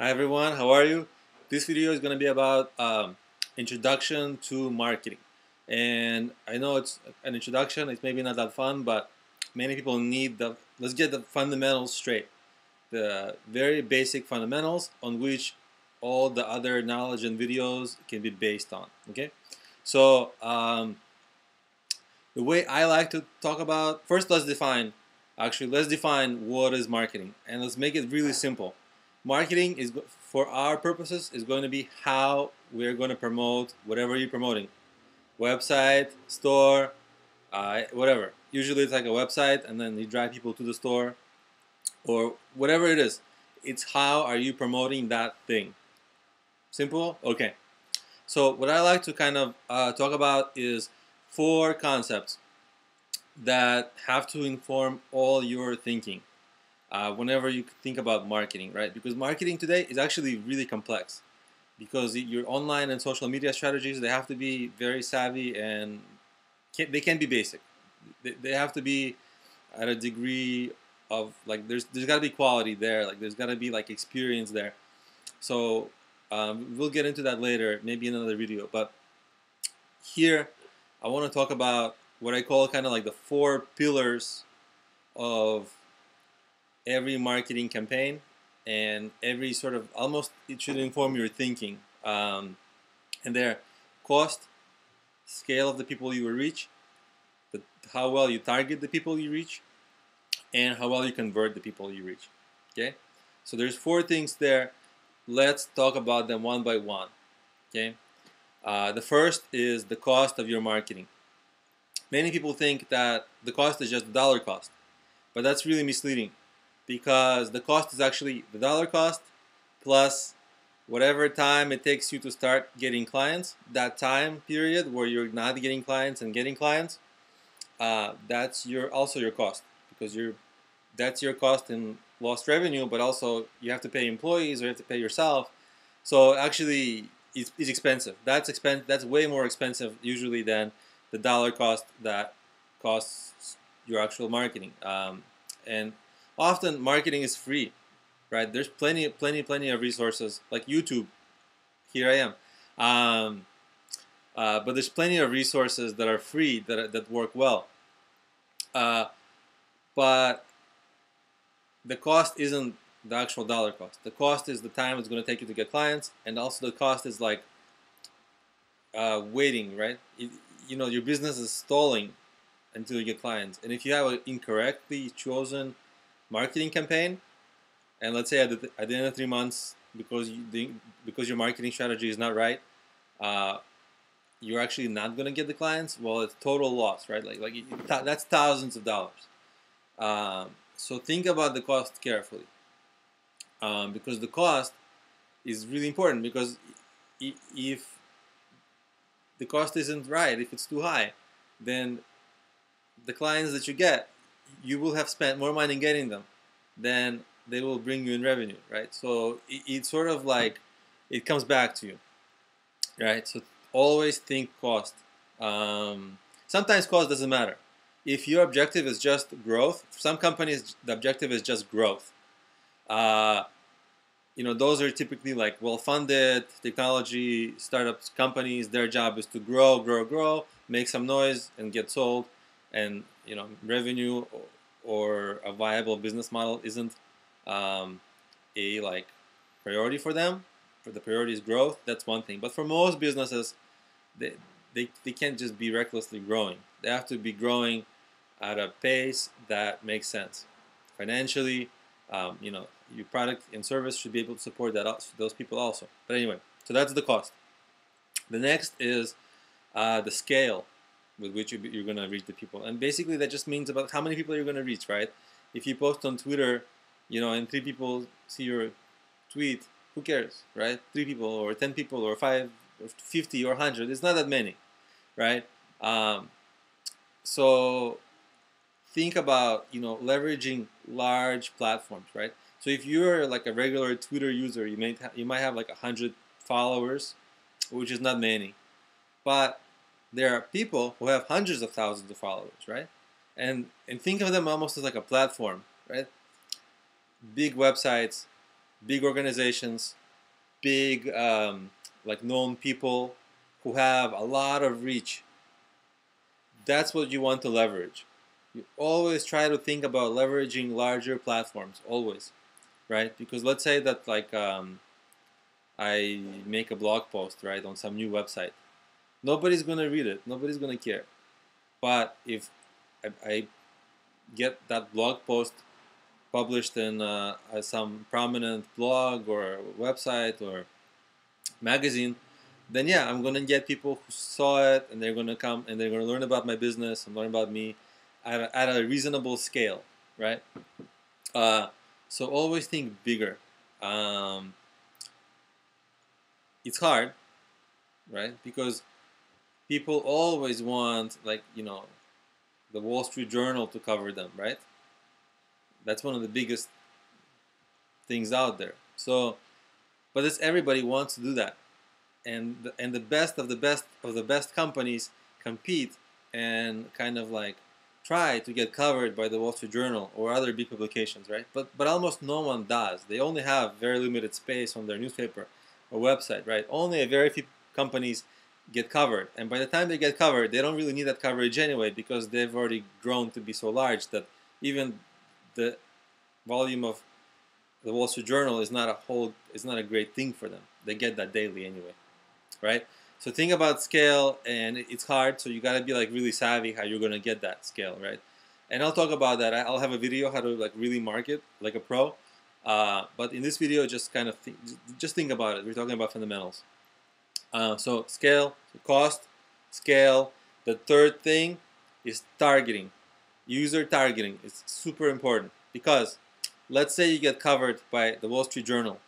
Hi everyone, how are you? This video is going to be about introduction to marketing. And I know it's an introduction, it's maybe not that fun, but many people need let's get the fundamentals straight. The very basic fundamentals on which all the other knowledge and videos can be based on, okay? So the way I like to talk about, first let's define what is marketing, and let's make it really simple. Marketing is, for our purposes, is going to be how we're going to promote whatever you're promoting. Website, store, whatever. Usually it's like a website and then you drive people to the store or whatever it is. It's how are you promoting that thing. Simple? Okay. So what I like to kind of talk about is 4 concepts that have to inform all your thinking whenever you think about marketing, right? Because marketing today is actually really complex because your online and social media strategies, they have to be very savvy and they can't be basic. They have to be at a degree of like there's got to be quality there, like there's got to be like experience there. So we'll get into that later, maybe in another video. But here I want to talk about what I call kind of like the 4 pillars of every marketing campaign, and every sort of almost it should inform your thinking. And they're cost, scale of the people you will reach, how well you target the people you reach, and how well you convert the people you reach. Okay, so there's 4 things there. Let's talk about them one by one. Okay, the first is the cost of your marketing. Many people think that the cost is just the dollar cost, but that's really misleading because the cost is actually the dollar cost plus whatever time it takes you to start getting clients. That time period where you're not getting clients and getting clients, that's also your cost, because that's your cost in lost revenue, but also you have to pay employees or you have to pay yourself. So actually, it's expensive. That's way more expensive usually than the dollar cost that costs your actual marketing. And often marketing is free, right? There's plenty of resources like YouTube. Here I am. But there's plenty of resources that are free that work well. But the cost isn't the actual dollar cost. The cost is the time it's going to take you to get clients, and also the cost is like waiting, right? Your business is stalling until you get clients. And if you have an incorrectly chosen marketing campaign, and let's say at the end of 3 months, because your marketing strategy is not right, you're actually not going to get the clients. Well, it's total loss, right? That's thousands of dollars. So think about the cost carefully, because the cost is really important. Because if the cost isn't right, if it's too high, then the clients that you get, you will have spent more money getting them than they will bring you in revenue, right? So it's sort of like it comes back to you, right? So always think cost. Sometimes cost doesn't matter. If your objective is just growth, for some companies the objective is just growth. Those are typically like well-funded technology startups companies. Their job is to grow, make some noise, and get sold. And revenue or a viable business model isn't a like priority for them. For the priority is growth. That's one thing. But for most businesses, they can't just be recklessly growing. They have to be growing at a pace that makes sense financially. Your product and service should be able to support those people also. But anyway, so that's the cost. The next is the scale with which you're going to reach the people. And basically that just means about how many people you're going to reach, right? If you post on Twitter, and 3 people see your tweet, who cares, right? 3 people or 10 people or 5 or 50 or 100, it's not that many, right? So think about, leveraging large platforms, right? So if you're like a regular Twitter user, you might have like 100 followers, which is not many. But there are people who have hundreds of thousands of followers, right? And think of them almost as like a platform, right? Big websites, big organizations, big like known people who have a lot of reach. That's what you want to leverage. You always try to think about leveraging larger platforms, always, right? Because let's say that like I make a blog post, right, on some new website. Nobody's gonna read it. Nobody's gonna care. But if I get that blog post published in some prominent blog or website or magazine, then yeah, I'm gonna get people who saw it and they're gonna come and they're gonna learn about my business and learn about me at a reasonable scale, right? So always think bigger. Um, it's hard, right? Because people always want, like, the Wall Street Journal to cover them, right? That's one of the biggest things out there. So, but it's everybody wants to do that, and the best of the best of the best companies compete and kind of like try to get covered by the Wall Street Journal or other big publications, right? But almost no one does. They only have very limited space on their newspaper or website, right? Only a very few companies get covered, and by the time they get covered, they don't really need that coverage anyway because they've already grown to be so large that even the volume of the Wall Street Journal is not a great thing for them. They get that daily anyway, right? So think about scale, and it's hard. So you got to be like really savvy how you're gonna get that scale, right? And I'll talk about that. I'll have a video how to like really market like a pro. But in this video, just kind of just think about it. We're talking about fundamentals. So scale, cost, scale. The third thing is targeting. User targeting is super important because let's say you get covered by the Wall Street Journal,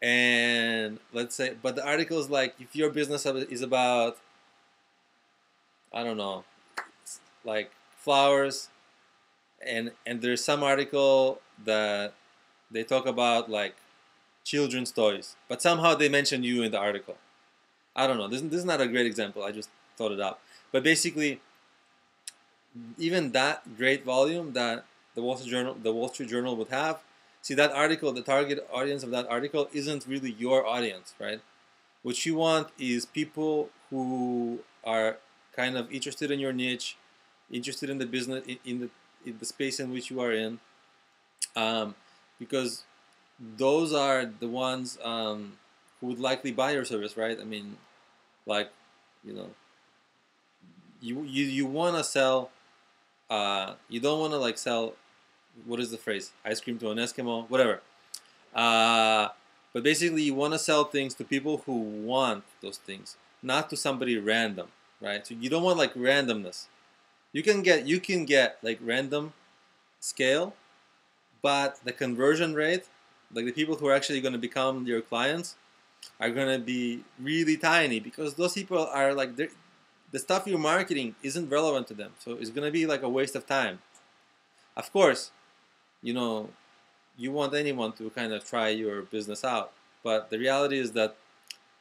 and let's say, but the article is like, if your business is about, I don't know, like flowers, and there's some article that they talk about like children's toys, but somehow they mention you in the article. I don't know. This is not a great example. I just thought it up. But basically, even that great volume that the Wall Street Journal would have, see that article, the target audience of that article isn't really your audience, right? What you want is people who are kind of interested in your niche, interested in the business, in the space in which you are in, because those are the ones who would likely buy your service, right? I mean, like, you want to sell. You don't want to like sell. What is the phrase? Ice cream to an Eskimo, whatever. But basically, you want to sell things to people who want those things, not to somebody random, right? So you don't want like randomness. You can get like random scale, but the conversion rate, like the people who are actually going to become your clients, are going to be really tiny because those people are like the stuff you're marketing isn't relevant to them, so it's going to be like a waste of time. Of course, you want anyone to kind of try your business out, but the reality is that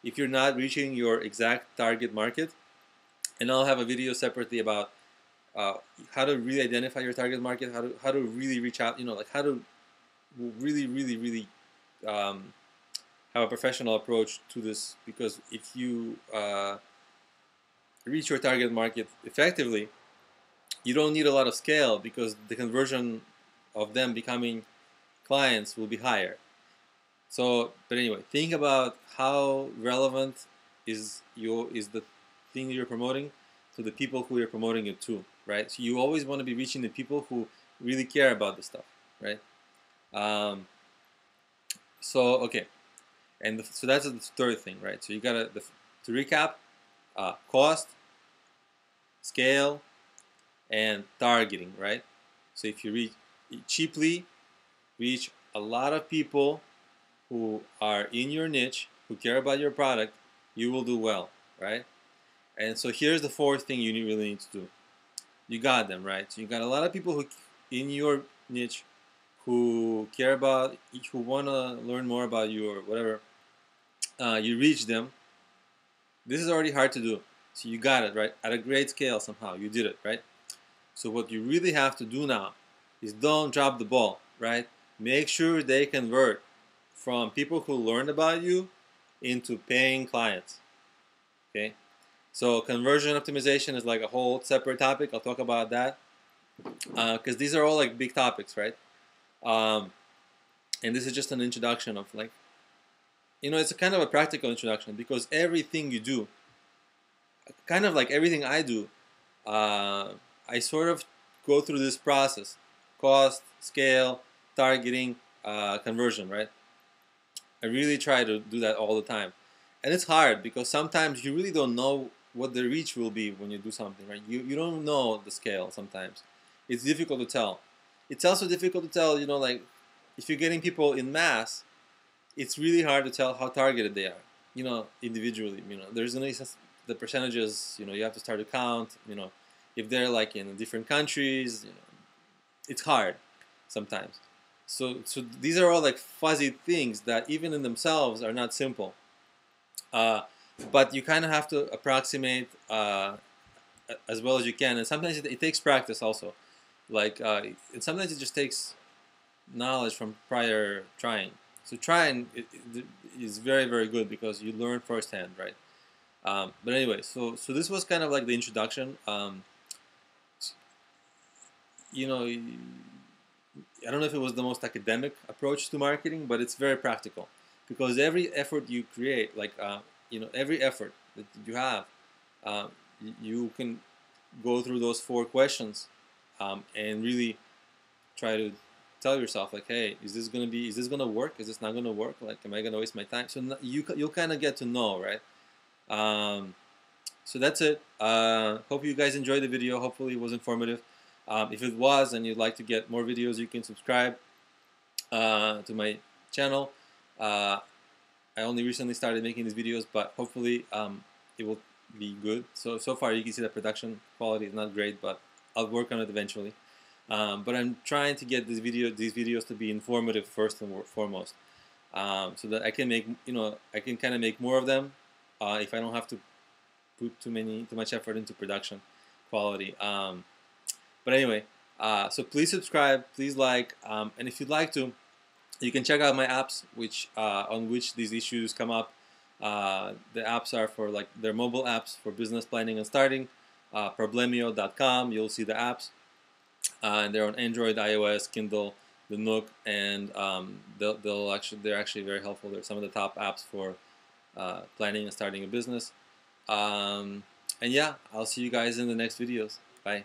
if you're not reaching your exact target market, and I'll have a video separately about how to really identify your target market, how to really reach out, like how to really have a professional approach to this, because if you reach your target market effectively, you don't need a lot of scale because the conversion of them becoming clients will be higher. So, but anyway, think about how relevant is the thing you're promoting to the people who you're promoting it to, right? So you always want to be reaching the people who really care about this stuff, right? So okay, and so that's the third thing, right? So you gotta to recap: cost, scale, and targeting, right? So if you cheaply reach a lot of people who are in your niche, who care about your product, you will do well, right? And so here's the fourth thing you really need to do. You got them, right? So you got a lot of people who in your niche who care about, who want to learn more about you or whatever. You reach them. This is already hard to do. So you got it, right? At a great scale somehow. You did it, right? So what you really have to do now is don't drop the ball, right? make sure they convert from people who learned about you into paying clients. Okay, so conversion optimization is like a whole separate topic. I'll talk about that because these are all like big topics, right? Um, and this is just an introduction of like, it's a kind of a practical introduction, because everything you do, kind of like everything I do, I sort of go through this process: cost, scale, targeting, conversion, right? I really try to do that all the time. And it's hard because sometimes you really don't know what the reach will be when you do something, right? You don't know the scale sometimes. It's difficult to tell. It's also difficult to tell, like if you're getting people in mass, it's really hard to tell how targeted they are, individually. There's the percentages, you have to start to count, if they're like in different countries, it's hard sometimes. So these are all like fuzzy things that even in themselves are not simple. But you kind of have to approximate as well as you can, and sometimes it takes practice also. Like and sometimes it just takes knowledge from prior trying. So trying is very, very good because you learn firsthand, right? But anyway, so this was kind of like the introduction. You know, I don't know if it was the most academic approach to marketing, but it's very practical, because every effort you create, like every effort that you have, you can go through those 4 questions and really try to tell yourself, like, hey, is this gonna work? Is this not gonna work? Like, am I gonna waste my time? So you'll kind of get to know, right? So that's it. Hope you guys enjoyed the video. Hopefully it was informative. If it was and you'd like to get more videos, you can subscribe to my channel. I only recently started making these videos, but hopefully it will be good. So far you can see that production quality is not great, but I'll work on it eventually. But I'm trying to get these videos to be informative first and foremost, so that I can make I can kind of make more of them if I don't have to put too much effort into production quality. But anyway, so please subscribe, please like, and if you'd like to, you can check out my apps, on which these issues come up. The apps are for like they're mobile apps for business planning and starting. Problemio.com. You'll see the apps, and they're on Android, iOS, Kindle, the Nook, and they're actually very helpful. They're some of the top apps for planning and starting a business. And yeah, I'll see you guys in the next videos. Bye.